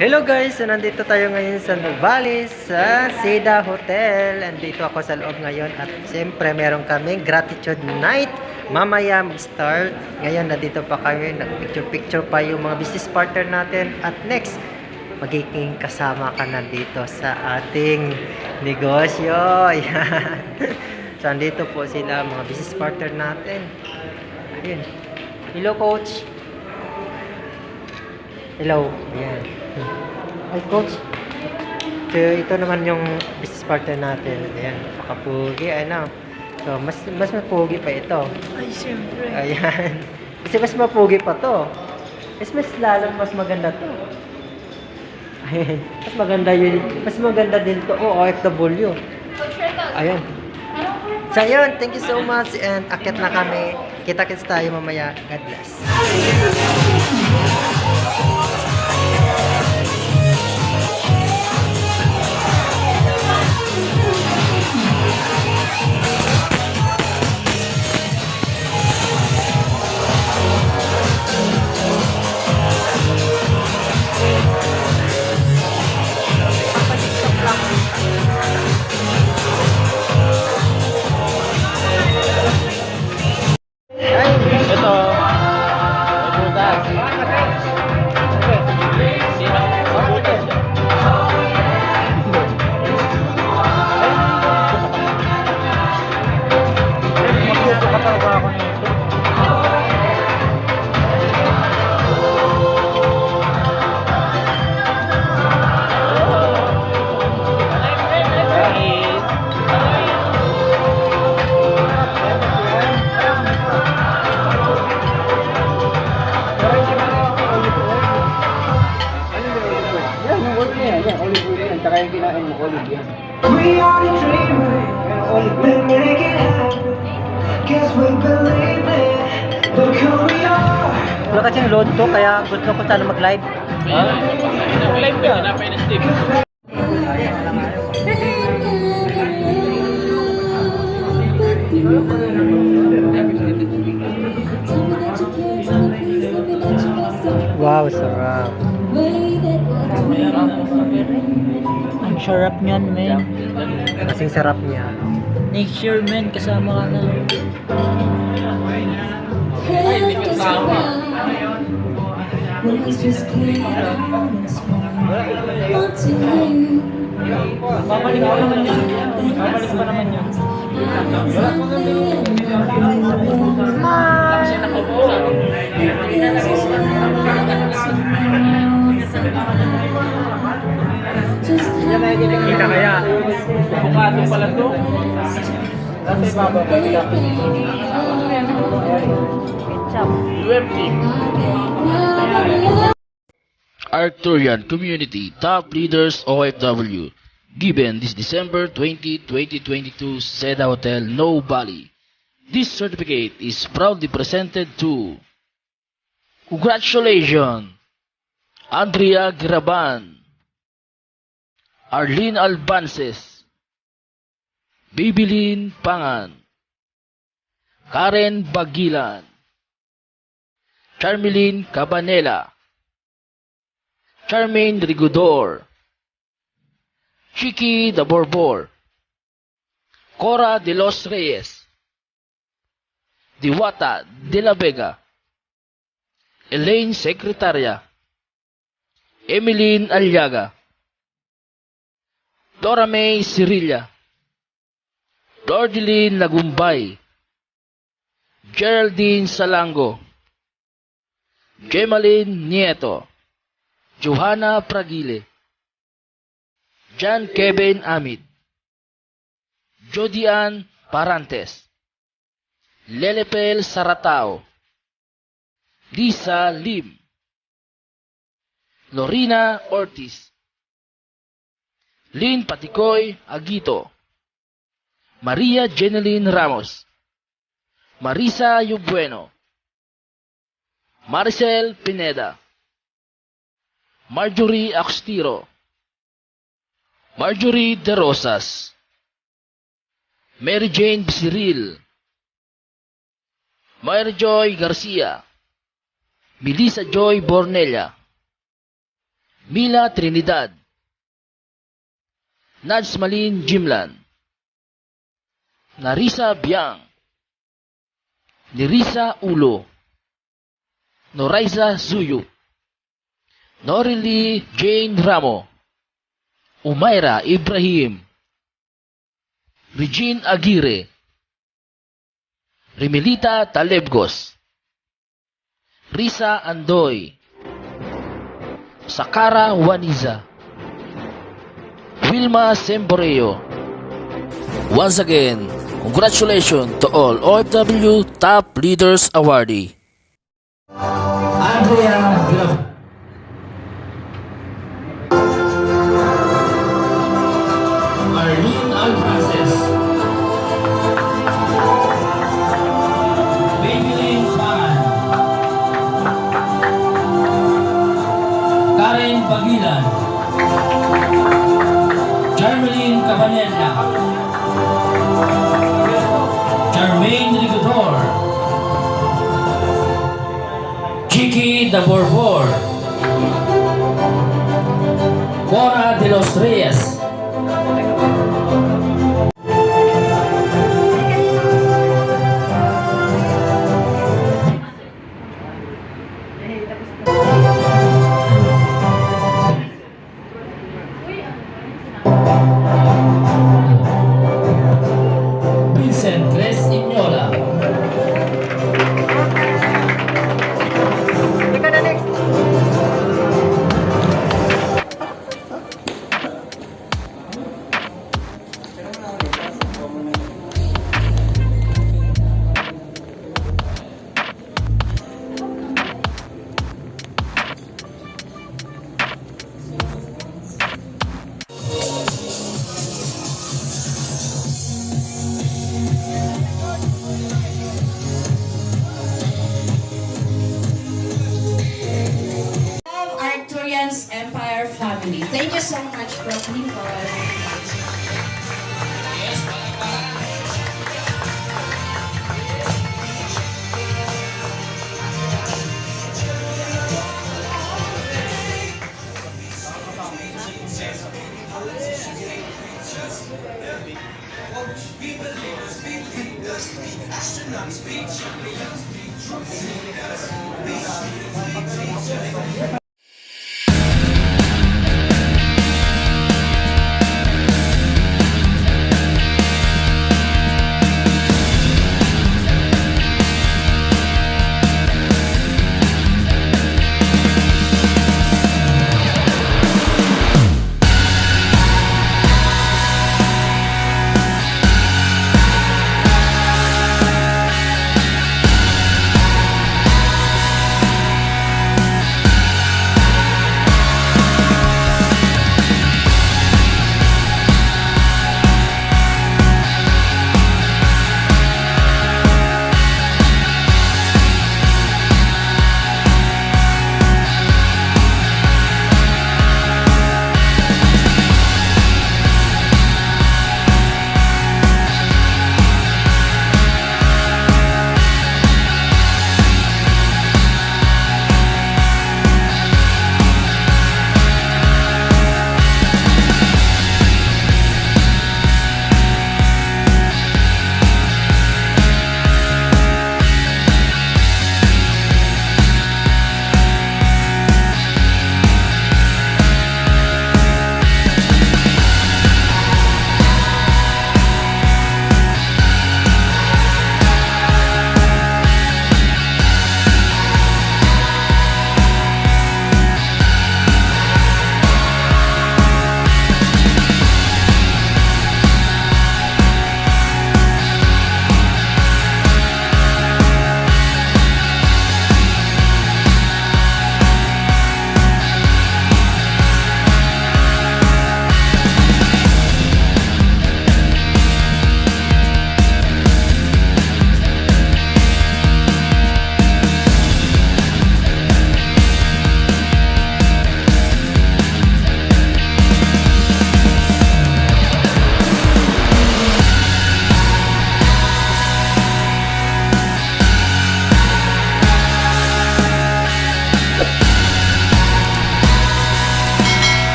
Hello guys! So nandito tayo ngayon sa Nuvali sa Seda Hotel. Andito ako sa loob ngayon at siyempre meron kaming gratitude night. Mamaya mag-start. Ngayon nandito pa kami, nag-picture-picture pa yung mga business partner natin. At next, magiging kasama ka na dito sa ating negosyo. Ayan. So andito po sila, mga business partner natin. Ayun. Hello coach! Hello. Ayan. Ay, coach. So, ito naman yung business partner natin. Ayan, pakapugi. Ano. So, mas mapugi pa ito. Ay, siyempre. Ayan. Kasi mas mapugi pa to. Mas lalong mas maganda to. Ayan. Mas maganda yun. Mas maganda din to. Oh, OFW. Ayan. So, yun. Thank you so much. And akit na kami. Kita-kits tayo mamaya. God bless. Ito. Butas. We are the dreamers, we make it happen. Guess we believe it. Look who we are. Wala kasing load to, kaya gusto ko sana mag-live. Live ka. Napay na Steve. Wow, sarap. Ang sarap niyan, men. Kasing sarap niya. Next year, men, kasama ka na. Babalik pa naman yan. Babalik pa naman yan. Kita kaya? Bukado pala to. Kasi babalik ka. Arcturian Community Top Leaders OFW given this December 20, 2022 Seda Hotel No Bali. This certificate is proudly presented to Congratulations Andrea Graban, Arlene Albances, Bibilin Pangan, Karen Bagilan, Charmeline Cabanela, Charmaine Rigodor, Chiqui de Borbor, Cora de los Reyes, Diwata de la Vega, Elaine Secretaria, Emeline Aliaga, Dora May Cirilla, Dordeline Lagumbay, Geraldine Salango, Gemaline Nieto, Johanna Pragile, John Kevin Amit, Jodian Parantes, Lelepel Saratao, Lisa Lim, Lorina Ortiz, Lynn Paticoy Aguito, Maria Jeneline Ramos, Marisa Yubueno, Maricel Pineda, Marjorie Axtiro, Marjorie De Rosas, Mary Jane Bisiril, Mary Joy Garcia, Melissa Joy Bornella, Mila Trinidad, Najsmalin Jimlan, Narisa Biang, Nirisa Ulo, Noraiza Zuyu, Norily Jane Ramo, Umaira Ibrahim, Regine Aguirre, Rimilita Talebgos, Risa Andoy, Sakara Waniza, Wilma Semboreo. Once again, congratulations to all OFW Top Leaders Awardee. Andrea Grab. Arlene Alfaces. Maybelline Pan. Karen Pagilan. Charmeline Cabanella. Charmaine Rigodor. Chiqui de Borbor. Cora de los Reyes. Vincent Cres Imyola. Ikaw na next. Of Arcturian's Empire family. Thank you so much, Prof. Nicole.